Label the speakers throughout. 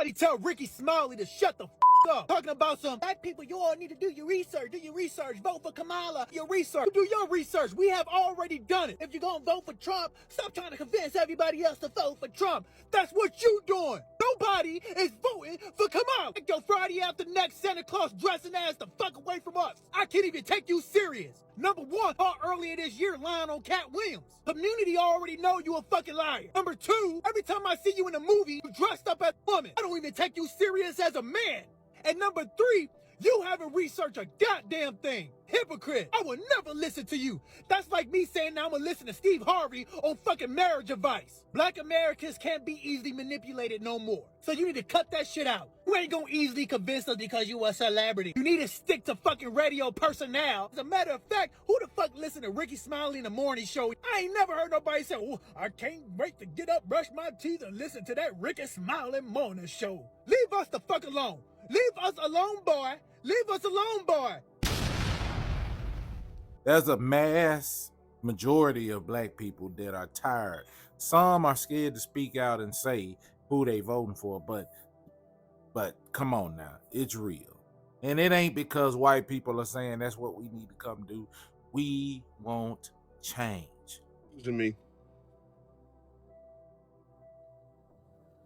Speaker 1: Somebody tell Ricky Smiley to shut the up. Talking about some black people, you all need to do your research. Do your research. Vote for Kamala. Your research. Do your research. We have already done it. If you're gonna vote for Trump, stop trying to convince everybody else to vote for Trump. That's what you doing. Nobody is voting for Kamala. Take your Friday after next Santa Claus dressing ass the fuck away from us. I can't even take you serious. Number one, earlier this year lying on Cat Williams. Community already know you a fucking liar. Number two, every time I see you in a movie, you dressed up as a woman. I don't even take you serious as a man. And number three, you haven't researched a goddamn thing. Hypocrite. I will never listen to you. That's like me saying now I'm gonna listen to Steve Harvey on fucking marriage advice. Black Americans can't be easily manipulated no more. So you need to cut that shit out. You ain't gonna easily convince us because you a celebrity. You need to stick to fucking radio personnel. As a matter of fact, who the fuck listen to Ricky Smiley in the morning show? I ain't never heard nobody say, oh, I can't wait to get up, brush my teeth, and listen to that Ricky Smiley morning show. Leave us the fuck alone. Leave us alone, boy. Leave us alone, boy.
Speaker 2: There's a mass majority of black people that are tired. Some are scared to speak out and say who they voting for, but come on now, it's real. And it ain't because white people are saying that's what we need to come do. We want change.
Speaker 3: To me.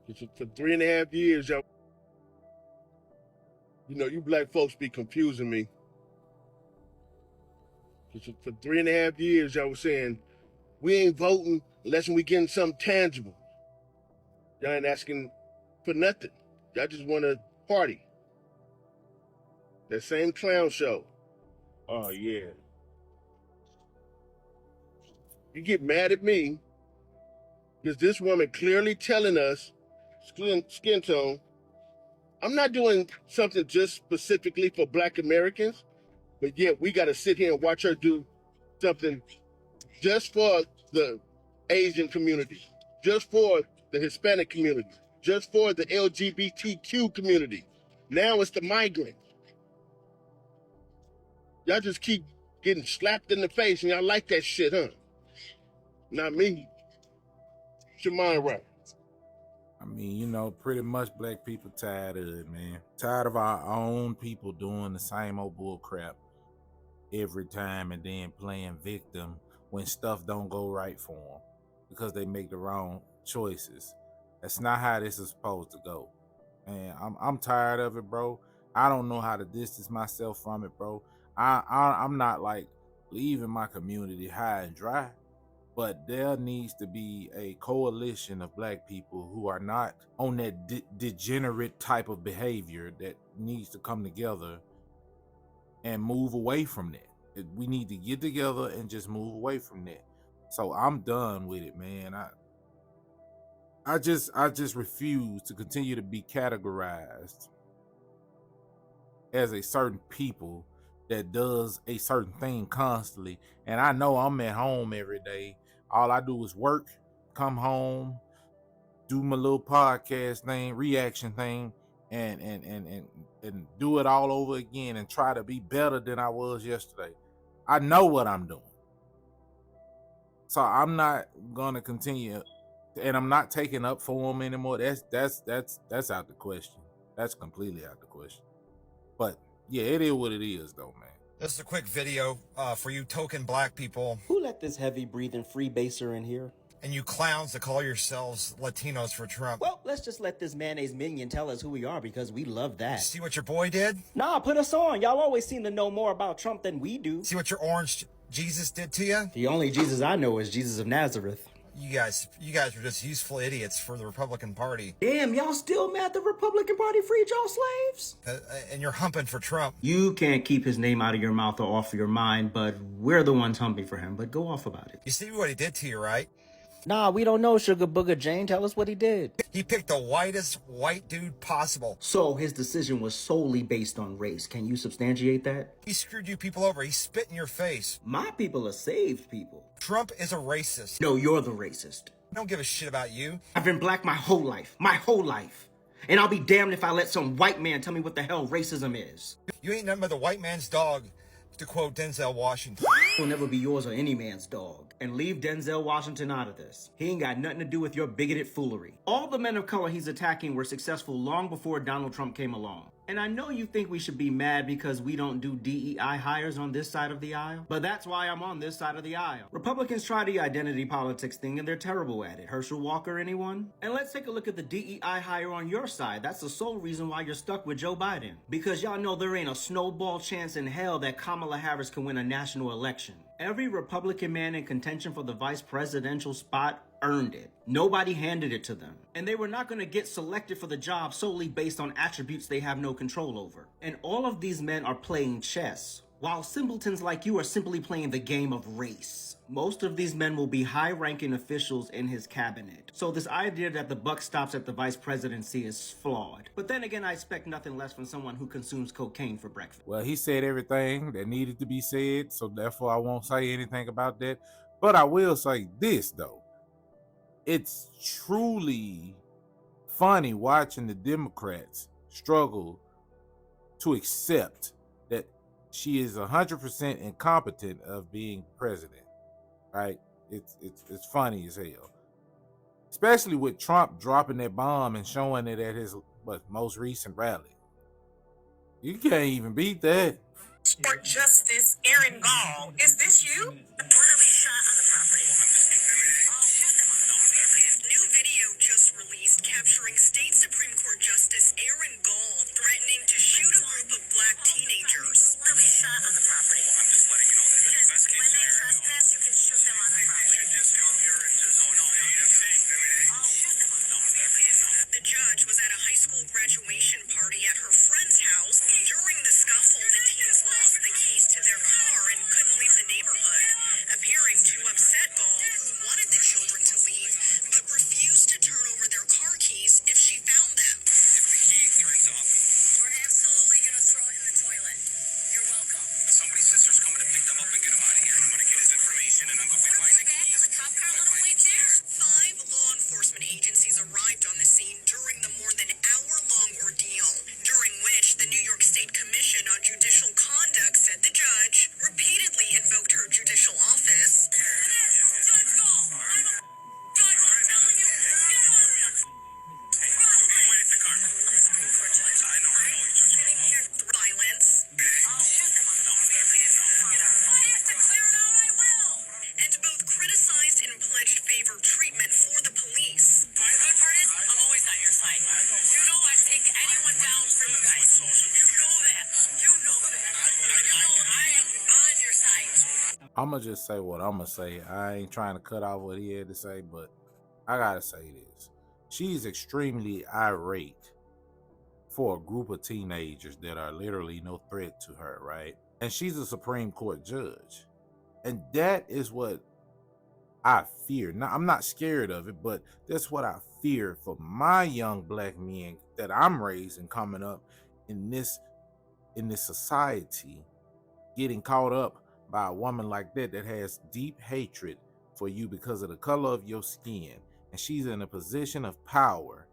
Speaker 3: For 3.5 years, y'all, you know, you black folks be confusing me. For 3.5 years, y'all was saying, we ain't voting unless we getting something tangible. Y'all ain't asking for nothing. Y'all just want to party. That same clown show. Oh, yeah. You get mad at me because this woman clearly telling us, skin tone, I'm not doing something just specifically for black Americans, but yet we got to sit here and watch her do something just for the Asian community, just for the Hispanic community, just for the LGBTQ community. Now it's the migrants. Y'all just keep getting slapped in the face and y'all like that shit, huh? Not me. It's your mind right.
Speaker 2: I mean, you know, pretty much black people tired of it, man. Tired of our own people doing the same old bull crap every time and then playing victim when stuff don't go right for them because they make the wrong choices. That's not how this is supposed to go. And I'm tired of it, bro. I don't know how to distance myself from it, bro. I'm not like leaving my community high and dry. But there needs to be a coalition of black people who are not on that degenerate type of behavior that needs to come together and move away from that. We need to get together and just move away from that. So I'm done with it, man. I just refuse to continue to be categorized as a certain people that does a certain thing constantly. And I know I'm at home every day. All I do is work, come home, do my little podcast thing, reaction thing, and do it all over again and try to be better than I was yesterday. I know what I'm doing. So I'm not gonna continue, and I'm not taking up for them anymore. That's out the question. That's completely out the question. But yeah, it is what it is though, man.
Speaker 4: This is a quick video for you token black people.
Speaker 5: Who let this heavy-breathing freebaser in here?
Speaker 4: And you clowns that call yourselves Latinos for Trump.
Speaker 5: Well, let's just let this mayonnaise minion tell us who we are because we love that.
Speaker 4: See what your boy did?
Speaker 5: Nah, put us on. Y'all always seem to know more about Trump than we do.
Speaker 4: See what your orange Jesus did to you?
Speaker 5: The only Jesus I know is Jesus of Nazareth.
Speaker 4: You guys are just useful idiots for the Republican Party.
Speaker 5: Damn, y'all still mad the Republican Party freed y'all slaves?
Speaker 4: And you're humping for Trump.
Speaker 5: You can't keep his name out of your mouth or off your mind, but we're the ones humping for him. But go off about it.
Speaker 4: You see what he did to you, right?
Speaker 5: Nah, we don't know, Sugar Booger Jane. Tell us what he did.
Speaker 4: He picked the whitest white dude possible.
Speaker 5: So his decision was solely based on race. Can you substantiate that?
Speaker 4: He screwed you people over. He spit in your face.
Speaker 5: My people are saved people.
Speaker 4: Trump is a racist.
Speaker 5: No, you're the racist.
Speaker 4: I don't give a shit about you.
Speaker 5: I've been black my whole life. My whole life. And I'll be damned if I let some white man tell me what the hell racism is.
Speaker 4: You ain't nothing but the white man's dog, to quote Denzel Washington.
Speaker 5: will never be yours or any man's dog. And leave Denzel Washington out of this. He ain't got nothing to do with your bigoted foolery. All the men of color he's attacking were successful long before Donald Trump came along. And I know you think we should be mad because we don't do DEI hires on this side of the aisle, but that's why I'm on this side of the aisle. Republicans try the identity politics thing and they're terrible at it. Herschel Walker, anyone? And let's take a look at the DEI hire on your side. That's the sole reason why you're stuck with Joe Biden. Because y'all know there ain't a snowball chance in hell that Kamala Harris can win a national election. Every Republican man in contention for the vice presidential spot earned it. Nobody handed it to them. And they were not going to get selected for the job solely based on attributes they have no control over. And all of these men are playing chess, while simpletons like you are simply playing the game of race. Most of these men will be high-ranking officials in his cabinet. So this idea that the buck stops at the vice presidency is flawed. But then again, I expect nothing less from someone who consumes cocaine for breakfast.
Speaker 2: Well, he said everything that needed to be said, so therefore I won't say anything about that. But I will say this, though. It's truly funny watching the Democrats struggle to accept that she is 100% incompetent of being president, right? It's funny as hell, especially with Trump dropping that bomb and showing it at his most recent rally. You can't even beat that.
Speaker 6: For Justice Aaron Gall, is this you? Reportedly shot on the property. New video just released capturing State Supreme Court Justice Aaron Gall threatening to shoot a group of black teenagers. Reportedly shot on the property. I'm just letting you know that when they trespass, you can shoot them on the property. You should just come here and just shoot them on the property. The judge was at a high school graduation party at her friend's house. During the scuffle, the teens lost the keys to their car and couldn't leave the neighborhood, appearing to upset Gall, who wanted the children to leave, but refused to turn over their car keys if she found them. If the key turns off, we're absolutely going to throw it in the toilet. You're welcome. Somebody's sister's coming to pick them up and get them out of here. I'm going to get his information and I'm going to find the keys. The cop car, let him wait there. 5 law enforcement agencies arrived on the scene during the more than hour-long ordeal, during which the New York State Commission on Judicial Conduct said the judge repeatedly invoked her judicial office. Judge Gall, I'm a judge, I'm telling you, get out. Go wait at the car. I'm a Supreme Court judge. I know you, Judge. Sitting here, violence. I'll shoot them on the I have to clear it out, I will. And both criticized and pledged favor treatment for the police. The good part is, I'm always on your side. You know I'd take anyone down for you guys. You know that. You know that. You know I am on your side.
Speaker 2: I'ma just say what I'ma say. I ain't trying to cut off what he had to say, but I gotta say this. She's extremely irate for a group of teenagers that are literally no threat to her, right? And she's a Supreme Court judge. And that is what I fear. Now, I'm not scared of it, but that's what I fear for my young black men that I'm raising coming up in this society, getting caught up by a woman like that has deep hatred for you because of the color of your skin. And she's in a position of power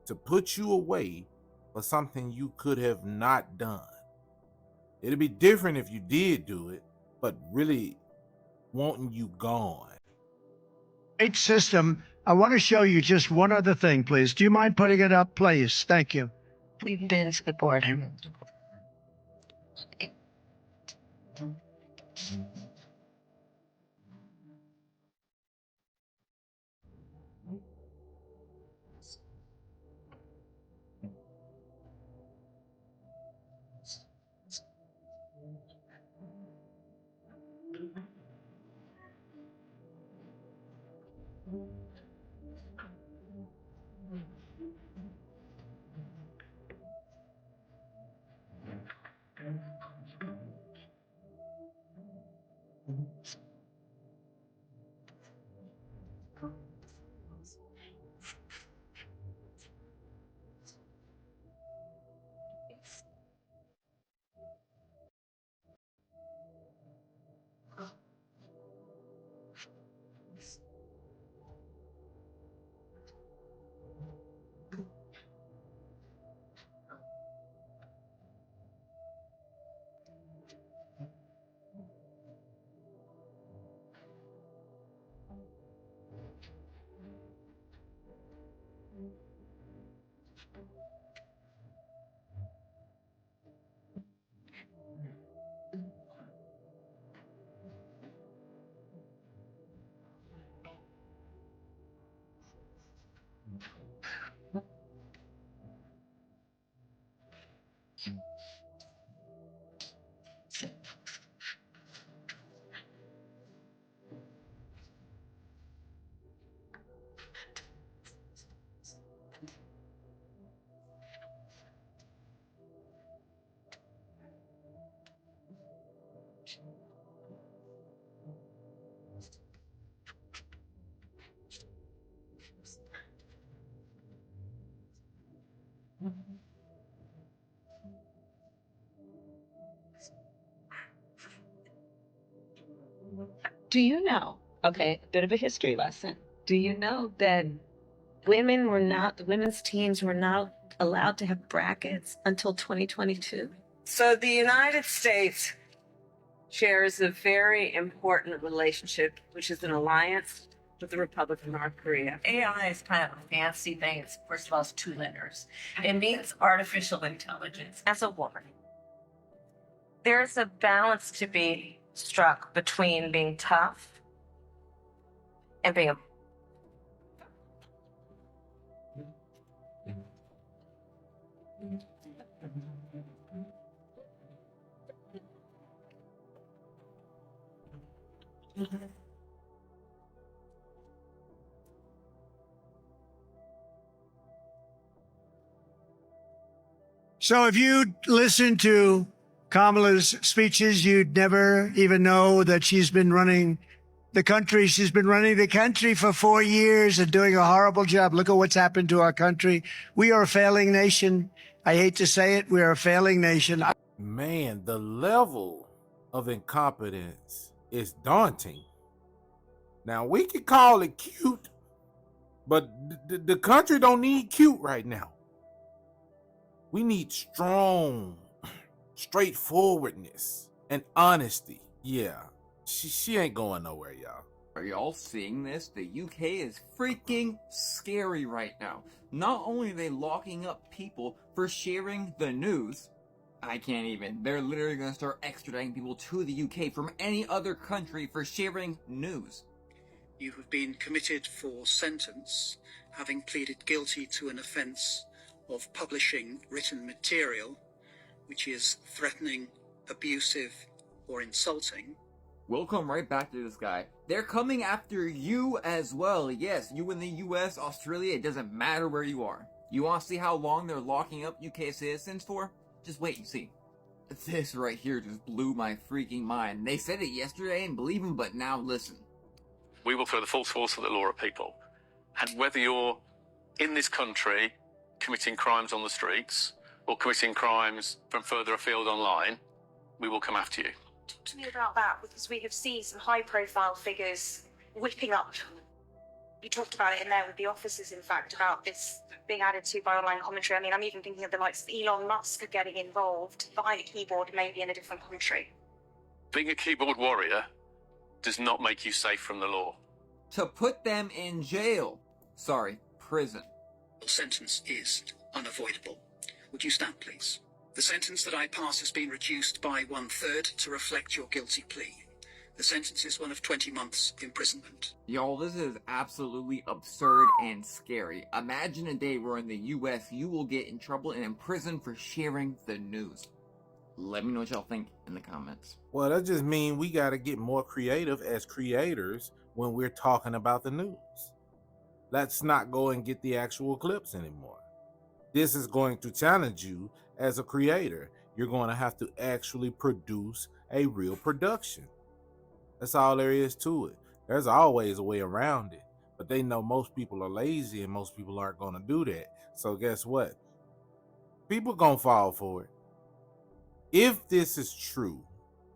Speaker 2: to put you away for something you could have not done. It'd be different if you did do it, but really wanting you gone.
Speaker 7: Great system. I want to show you just one other thing, please. Do you mind putting it up, please? Thank you.
Speaker 8: We've been to the board. Do you know? Okay, a bit of a history lesson. Do you know that the women's teams were not allowed to have brackets until 2022? So the United States shares a very important relationship, which is an alliance with the Republic of North Korea. AI is kind of a fancy thing. It's, first of all, it's two letters. It means artificial intelligence. As a woman, there's a balance to be struck between being tough and being a
Speaker 7: So if you listen to Kamala's speeches, you'd never even know that she's been running the country. She's been running the country for 4 years and doing a horrible job. Look at what's happened to our country. We are a failing nation. I hate to say it. We are a failing nation.
Speaker 2: Man, the level of incompetence is daunting. Now, we can call it cute, but the country don't need cute right now. We need strong, straightforwardness and honesty. Yeah, she ain't going nowhere, y'all.
Speaker 9: Are y'all seeing this? The UK is freaking scary right now. Not only are they locking up people for sharing the news, I can't even. They're literally going to start extraditing people to the UK from any other country for sharing news.
Speaker 10: You have been committed for sentence, having pleaded guilty to an offence of publishing written material which is threatening, abusive, or insulting.
Speaker 9: We'll come right back to this guy. They're coming after you as well. Yes, you in the US, Australia, it doesn't matter where you are. You want to see how long they're locking up UK citizens for? Just wait and see. This right here just blew my freaking mind. They said it yesterday and believe them, but now listen.
Speaker 11: We will throw the full force of the law at people. And whether you're in this country committing crimes on the streets or committing crimes from further afield online, we will come after you.
Speaker 12: Talk to me about that, because we have seen some high-profile figures whipping up. You talked about it in there with the officers, in fact, about this being added to by online commentary. I mean, I'm even thinking of the likes of Elon Musk getting involved behind a keyboard, maybe in a different country.
Speaker 11: Being a keyboard warrior does not make you safe from the law.
Speaker 9: To put them in jail. Sorry, prison.
Speaker 10: Your sentence is unavoidable. Would you stand, please? The sentence that I pass has been reduced by 1/3 to reflect your guilty plea. The sentence is one of 20 months imprisonment.
Speaker 9: Y'all, this is absolutely absurd and scary. Imagine a day where in the US you will get in trouble and in prison for sharing the news. Let me know what y'all think in the comments.
Speaker 2: Well, that just means we got to get more creative as creators when we're talking about the news. Let's not go and get the actual clips anymore. This is going to challenge you as a creator. You're going to have to actually produce a real production. That's all there is to it. There's always a way around it, but they know most people are lazy and most people aren't going to do that. So guess what? People going to fall for it. If this is true,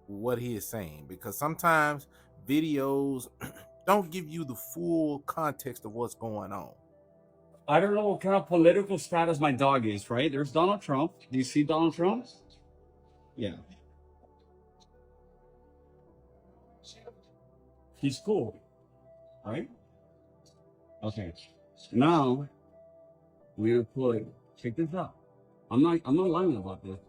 Speaker 2: what he is saying, because sometimes videos don't give you the full context of what's going on.
Speaker 13: I don't know what kind of political status my dog is, right? There's Donald Trump. Do you see Donald Trump? Yeah. He's cool, right? Okay. Now we're gonna check this out. I'm not lying about this.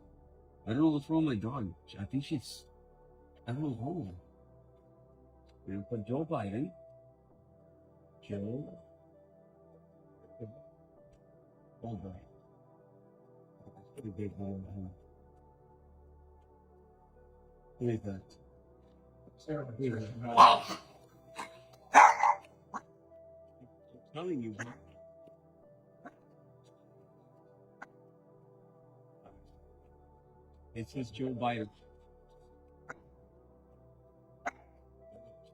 Speaker 13: I don't know what's wrong with my dog. I think I don't know what's wrong. We're gonna put Joe Biden. Joe. Oh, boy. That's pretty big one. Who is that? Wow. I'm telling you. It says Joe Biden.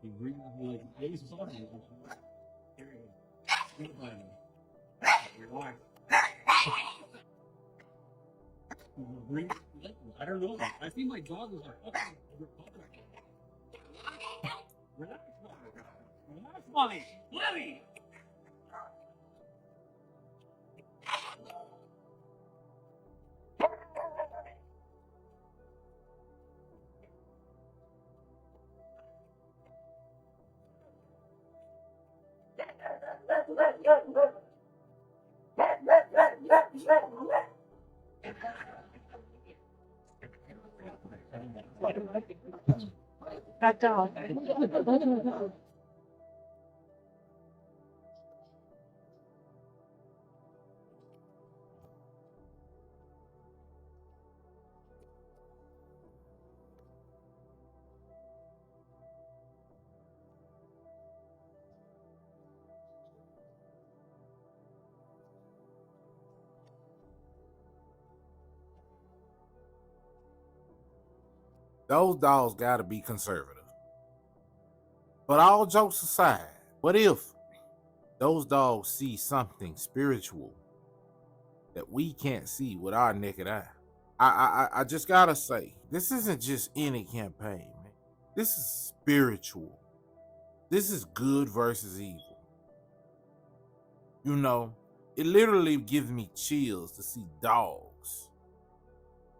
Speaker 13: He brings me like, hey, sorry. Joe Biden. Relax. I don't know. I think my dog was a Republican. Relax, mommy. Mommy.
Speaker 8: That dog.
Speaker 2: Those dogs gotta be conservative. But all jokes aside, what if those dogs see something spiritual that we can't see with our naked eye? I just gotta say, this isn't just any campaign, man. This is spiritual. This is good versus evil. You know, it literally gives me chills to see dogs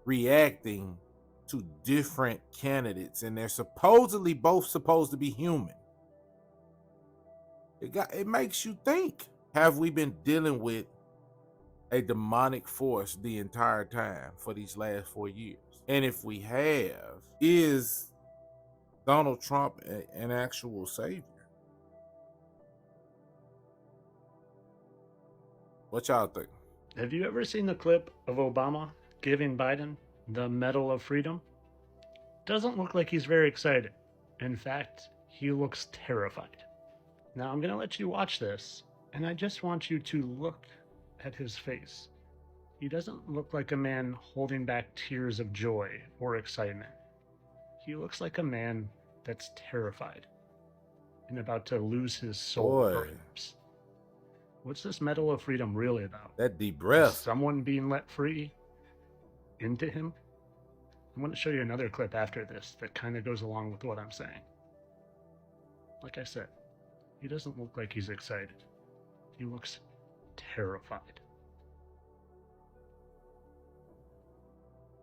Speaker 2: reacting to different candidates, and they're supposedly both supposed to be human. It makes you think. Have we been dealing with a demonic force the entire time for these last 4 years? And if we have, is Donald Trump an actual savior? What y'all think?
Speaker 14: Have you ever seen the clip of Obama giving Biden the Medal of Freedom? Doesn't look like he's very excited. In fact, he looks terrified. Now I'm going to let you watch this, and I just want you to look at his face. He doesn't look like a man holding back tears of joy or excitement. He looks like a man that's terrified and about to lose his soul, perhaps. What's this Medal of Freedom really about?
Speaker 2: That deep breath.
Speaker 14: Is someone being let free into him? I'm going to show you another clip after this that kind of goes along with what I'm saying. Like I said, he doesn't look like he's excited. He looks terrified.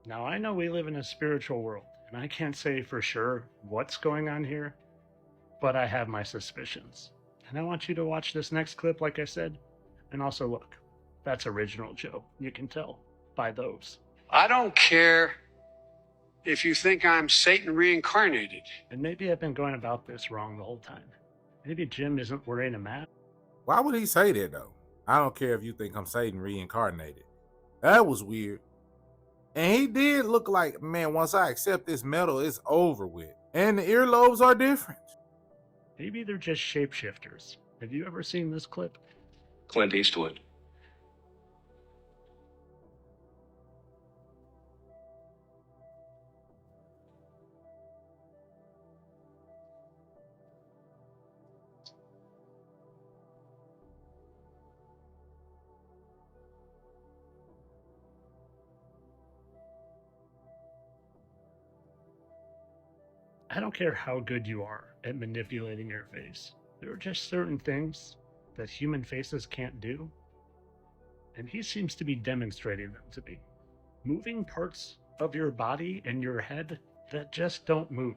Speaker 14: Now, I know we live in a spiritual world, and I can't say for sure what's going on here, but I have my suspicions. And I want you to watch this next clip, like I said, and also look. That's original Joe. You can tell by those.
Speaker 15: I don't care if you think I'm Satan reincarnated.
Speaker 14: And maybe I've been going about this wrong the whole time. Maybe Jim isn't wearing a mask.
Speaker 2: Why would he say that, though? I don't care if you think I'm Satan reincarnated. That was weird. And he did look like, man, once I accept this medal, it's over with. And the earlobes are different.
Speaker 14: Maybe they're just shapeshifters. Have you ever seen this clip?
Speaker 15: Clint Eastwood.
Speaker 14: I don't care how good you are at manipulating your face. There are just certain things that human faces can't do. And he seems to be demonstrating them to me. Moving parts of your body and your head that just don't move.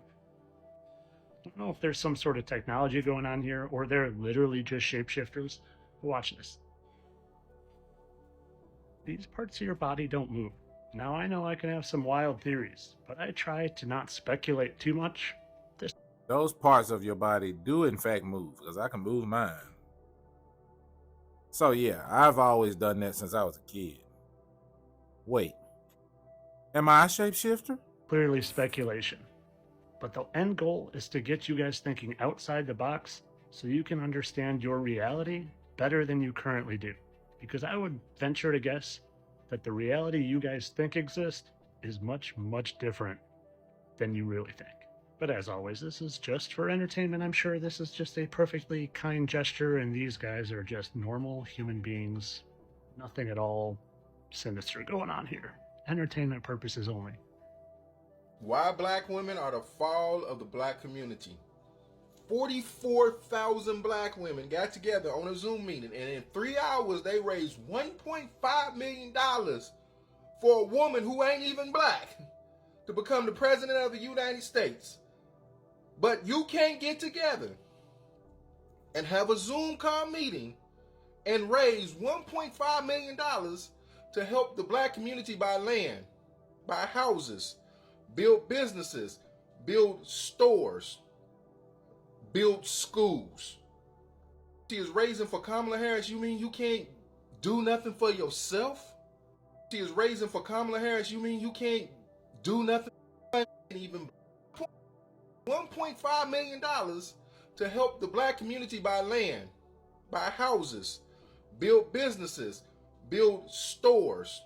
Speaker 14: I don't know if there's some sort of technology going on here or they're literally just shapeshifters. Watch this. These parts of your body don't move. Now I know I can have some wild theories, but I try to not speculate too much.
Speaker 2: Those parts of your body do in fact move, because I can move mine. So yeah, I've always done that since I was a kid. Wait, am I a shapeshifter?
Speaker 14: Clearly speculation. But the end goal is to get you guys thinking outside the box so you can understand your reality better than you currently do. Because I would venture to guess that the reality you guys think exists is much, much different than you really think. But as always, this is just for entertainment. I'm sure this is just a perfectly kind gesture, and these guys are just normal human beings. Nothing at all sinister going on here. Entertainment purposes only.
Speaker 16: Why black women are the fall of the black community.
Speaker 2: 44,000 black women got together on a Zoom meeting, and in 3 hours they raised $1.5 million for a woman who ain't even black to become the president of the United States. But you can't get together and have a Zoom call meeting and raise $1.5 million to help the black community buy land, buy houses, build businesses, build stores, build schools. She is raising for Kamala Harris. You mean you can't do nothing for yourself? She is raising for Kamala Harris. You mean you can't do nothing? Even $1.5 million to help the black community buy land, buy houses, build businesses, build stores,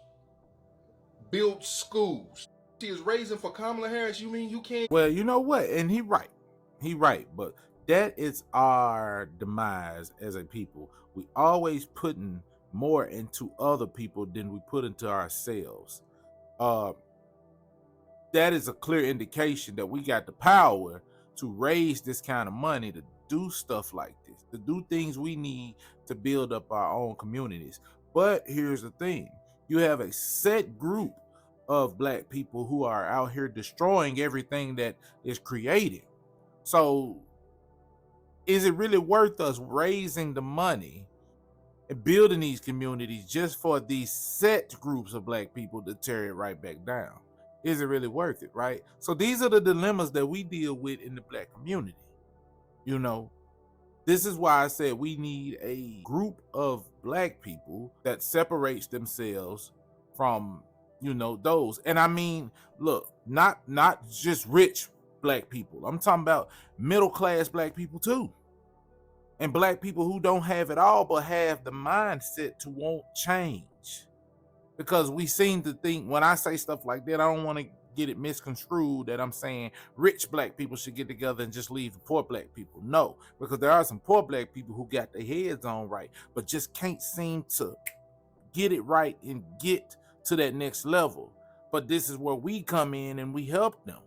Speaker 2: build schools. She is raising for Kamala Harris. You mean you can't? Well, you know what? And he right. But that is our demise as a people. We always putting more into other people than we put into ourselves. That is a clear indication that we got the power to raise this kind of money to do stuff like this, to do things we need to build up our own communities. But here's the thing. You have a set group of black people who are out here destroying everything that is created. So is it really worth us raising the money and building these communities just for these set groups of black people to tear it right back down? Is it really worth it, right? So these are the dilemmas that we deal with in the black community. You know, this is why I said we need a group of black people that separates themselves from, you know, those. And I mean, look, not just rich black people. I'm talking about middle class black people too. And black people who don't have it all but have the mindset to want change. Because we seem to think, when I say stuff like that, I don't want to get it misconstrued that I'm saying rich black people should get together and just leave the poor black people. No, because there are some poor black people who got their heads on right, but just can't seem to get it right and get to that next level. But this is where we come in and we help them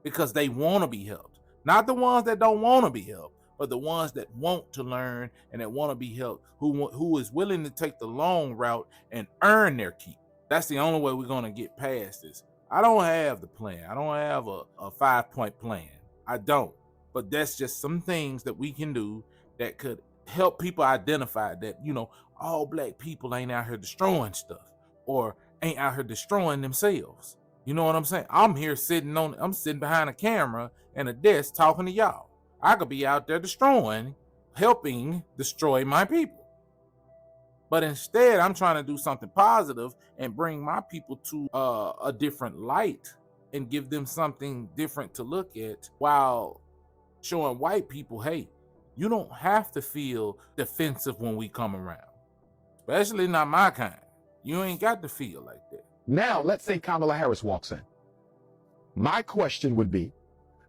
Speaker 2: because they want to be helped. Not the ones that don't want to be helped, but the ones that want to learn and that want to be helped, who is willing to take the long route and earn their keep. That's the only way we're going to get past this. I don't have the plan. I don't have a 5-point plan. I don't. But that's just some things that we can do that could help people identify that, you know, all black people ain't out here destroying stuff or ain't out here destroying themselves. You know what I'm saying? I'm sitting behind a camera and a desk talking to y'all. I could be out there helping destroy my people. But instead, I'm trying to do something positive and bring my people to a different light and give them something different to look at while showing white people, hey, you don't have to feel defensive when we come around, especially not my kind. You ain't got to feel like that.
Speaker 16: Now, let's say Kamala Harris walks in. My question would be,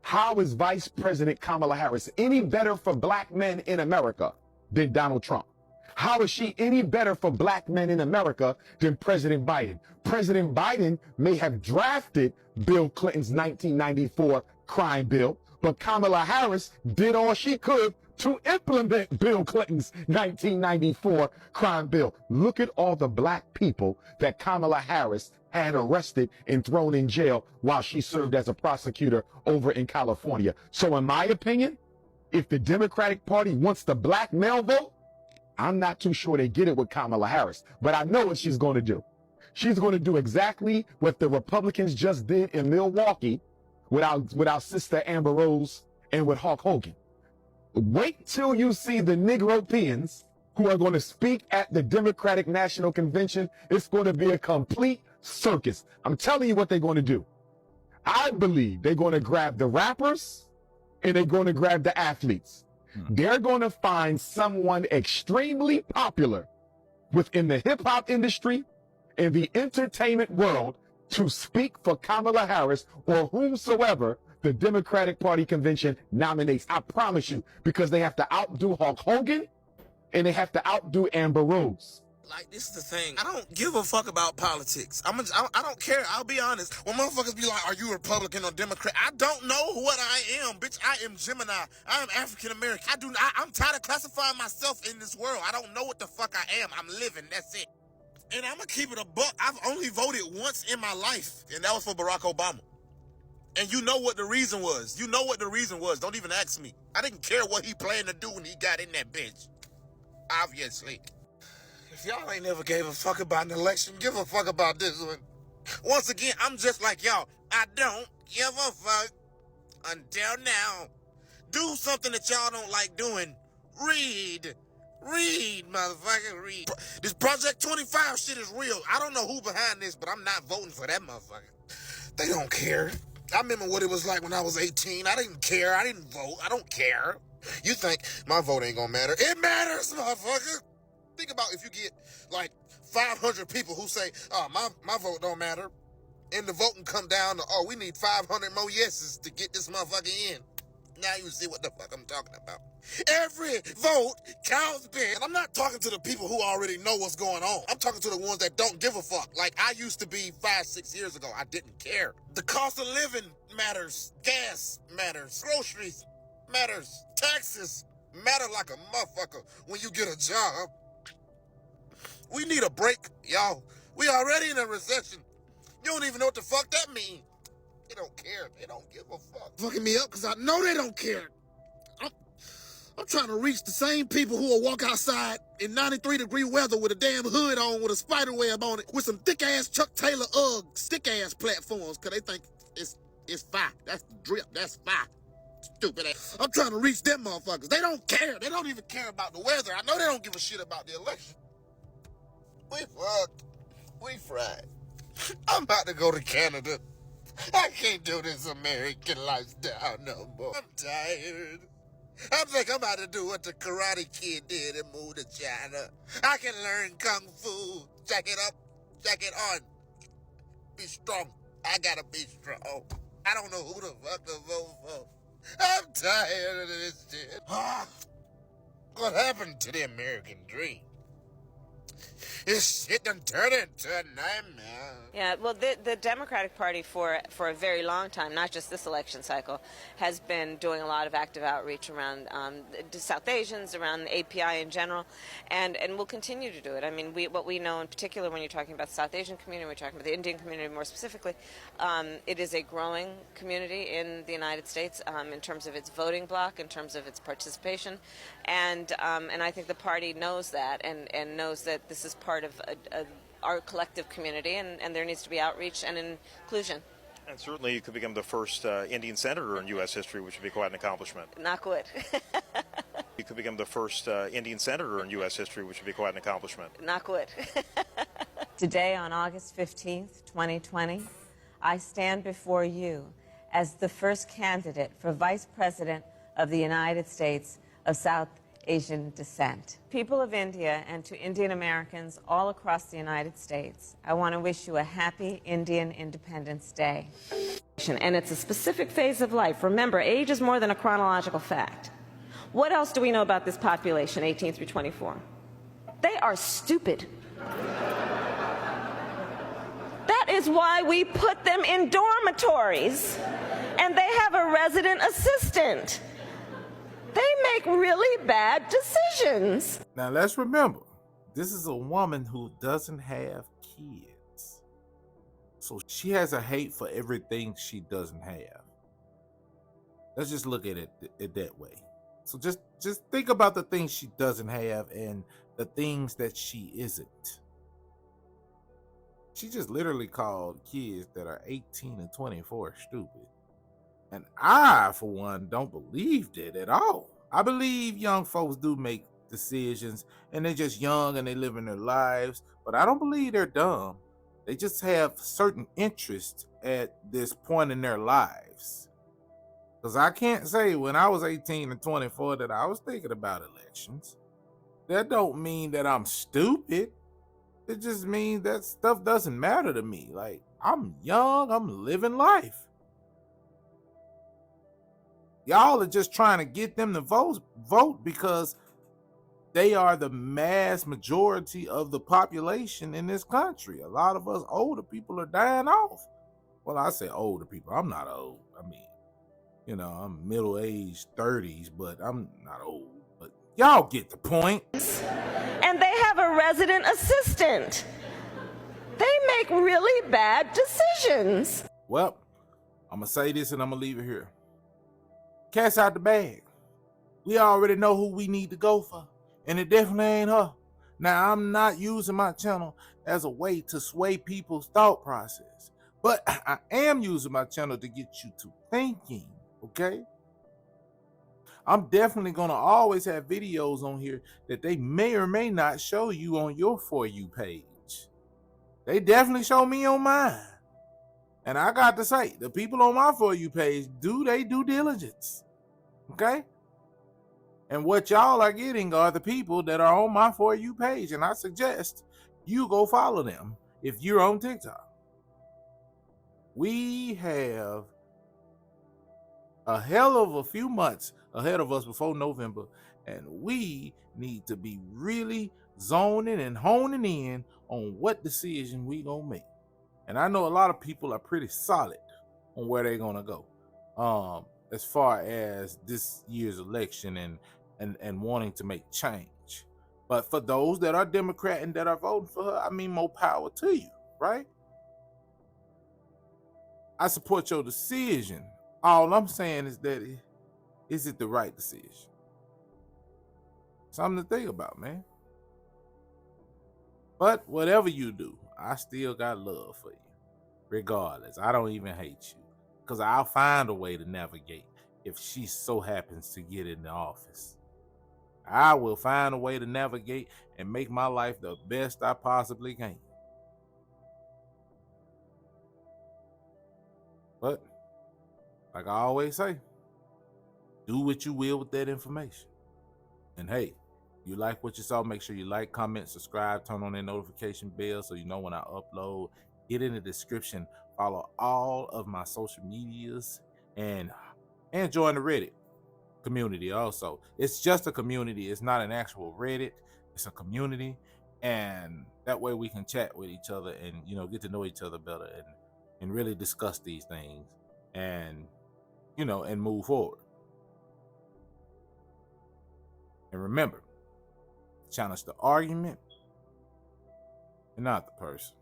Speaker 16: how is Vice President Kamala Harris any better for black men in America than Donald Trump? How is she any better for black men in America than President Biden? President Biden may have drafted Bill Clinton's 1994 crime bill, but Kamala Harris did all she could to implement Bill Clinton's 1994 crime bill. Look at all the black people that Kamala Harris had arrested and thrown in jail while she served as a prosecutor over in California. So in my opinion, if the Democratic Party wants the black male vote, I'm not too sure they get it with Kamala Harris, but I know what she's going to do. She's going to do exactly what the Republicans just did in Milwaukee with our sister Amber Rose and with Hulk Hogan. Wait till you see the Negropeans who are going to speak at the Democratic National Convention. It's going to be a complete circus. I'm telling you what they're going to do. I believe they're going to grab the rappers and they're going to grab the athletes. They're going to find someone extremely popular within the hip hop industry and the entertainment world to speak for Kamala Harris or whomsoever the Democratic Party convention nominates. I promise you, because they have to outdo Hulk Hogan and they have to outdo Amber Rose.
Speaker 17: Like, this is the thing. I don't give a fuck about politics. I don't care. I'll be honest. When motherfuckers be like, are you Republican or Democrat? I don't know what I am, bitch. I am Gemini. I am African American. I'm tired of classifying myself in this world. I don't know what the fuck I am. I'm living. That's it. And I'm gonna keep it a buck. I've only voted once in my life, and that was for Barack Obama. And you know what the reason was. You know what the reason was. Don't even ask me. I didn't care what he planned to do when he got in that bitch. Obviously. If y'all ain't never gave a fuck about an election, give a fuck about this one. Once again, I'm just like y'all. I don't give a fuck until now. Do something that y'all don't like doing. Read. Read, motherfucker, read. This Project 25 shit is real. I don't know who behind this, but I'm not voting for that motherfucker. They don't care. I remember what it was like when I was 18. I didn't care. I didn't vote. I don't care. You think my vote ain't gonna matter? It matters, motherfucker. Think about if you get like 500 people who say, oh, my vote don't matter. And the voting come down to, oh, we need 500 more yeses to get this motherfucker in. Now you see what the fuck I'm talking about. Every vote counts big. And I'm not talking to the people who already know what's going on. I'm talking to the ones that don't give a fuck. Like I used to be 5-6 years ago. I didn't care. The cost of living matters. Gas matters. Groceries matters. Taxes matter like a motherfucker when you get a job. We need a break, y'all. We already in a recession. You don't even know what the fuck that means. They don't care. They don't give a fuck. Fucking me up because I know they don't care. I'm trying to reach the same people who will walk outside in 93-degree weather with a damn hood on with a spider web on it with some thick-ass Chuck Taylor Ugg stick-ass platforms because they think it's fire. That's the drip. That's fire. Stupid ass. I'm trying to reach them motherfuckers. They don't care. They don't even care about the weather. I know they don't give a shit about the election. We fucked. We fried. I'm about to go to Canada. I can't do this American lifestyle no more. I'm tired. I think I'm about to do what the Karate Kid did and move to China. I can learn Kung Fu. Check it up. Check it on. Be strong. I gotta be strong. I don't know who the fuck to vote for. I'm tired of this shit. What happened to the American dream? This shit done turned into a nightmare.
Speaker 8: Yeah, well, the Democratic Party for a very long time, not just this election cycle, has been doing a lot of active outreach around South Asians, around the API in general, and will continue to do it. I mean, what we know in particular when you're talking about the South Asian community, we're talking about the Indian community more specifically, it is a growing community in the United States in terms of its voting bloc, in terms of its participation, and I think the party knows that and knows that this is part of our collective community, and there needs to be outreach and inclusion.
Speaker 18: And certainly you could become the first Indian senator in U.S. history, which would be quite an accomplishment.
Speaker 8: Not good.
Speaker 18: You could become the first Indian senator in U.S. history, which would be quite an accomplishment.
Speaker 8: Not good. Today, on August 15th, 2020, I stand before you as the first candidate for Vice President of the United States of South Asian descent. People of India and to Indian Americans all across the United States, I want to wish you a happy Indian Independence Day. And it's a specific phase of life. Remember, age is more than a chronological fact. What else do we know about this population, 18 through 24? They are stupid. That is why we put them in dormitories, and they have a resident assistant. They make really bad decisions.
Speaker 2: Now let's remember, this is a woman who doesn't have kids. So she has a hate for everything she doesn't have. Let's just look at it that way. So just think about the things she doesn't have and the things that she isn't. She just literally called kids that are 18 and 24 stupid. And I, for one, don't believe it at all. I believe young folks do make decisions and they're just young and they live in their lives, but I don't believe they're dumb. They just have certain interests at this point in their lives. Because I can't say when I was 18 and 24 that I was thinking about elections. That don't mean that I'm stupid. It just means that stuff doesn't matter to me. Like, I'm young, I'm living life. Y'all are just trying to get them to vote because they are the mass majority of the population in this country. A lot of us older people are dying off. Well, I say older people. I'm not old. I mean, you know, I'm middle-aged 30s, but I'm not old. But y'all get the point.
Speaker 19: And they have a resident assistant. They make really bad decisions.
Speaker 2: Well, I'm going to say this and I'm going to leave it here. Cat's out the bag. We already know who we need to go for, and it definitely ain't her. Now, I'm not using my channel as a way to sway people's thought process, but I am using my channel to get you to thinking, okay? I'm definitely going to always have videos on here that they may or may not show you on your For You page. They definitely show me on mine. And I got to say, the people on my For You page do their due diligence, okay? And what y'all are getting are the people that are on my For You page. And I suggest you go follow them if you're on TikTok. We have a hell of a few months ahead of us before November. And we need to be really zoning and honing in on what decision we gonna make. And I know a lot of people are pretty solid on where they're gonna go. As far as this year's election and wanting to make change. But for those that are Democrat and that are voting for her, I mean, more power to you, right? I support your decision. All I'm saying is that, is it the right decision? Something to think about, man. But whatever you do, I still got love for you. Regardless, I don't even hate you. Because I'll find a way to navigate if she so happens to get in the office. I will find a way to navigate and make my life the best I possibly can. But, like I always say, do what you will with that information. And hey, you like what you saw, make sure you like, comment, subscribe, turn on that notification bell so you know when I upload. Get in the description, follow all of my social medias, and join the Reddit community also. It's just a community. It's not an actual Reddit. It's a community. And that way we can chat with each other and, you know, get to know each other better and really discuss these things and, you know, and move forward. And remember, challenge the argument and not the person.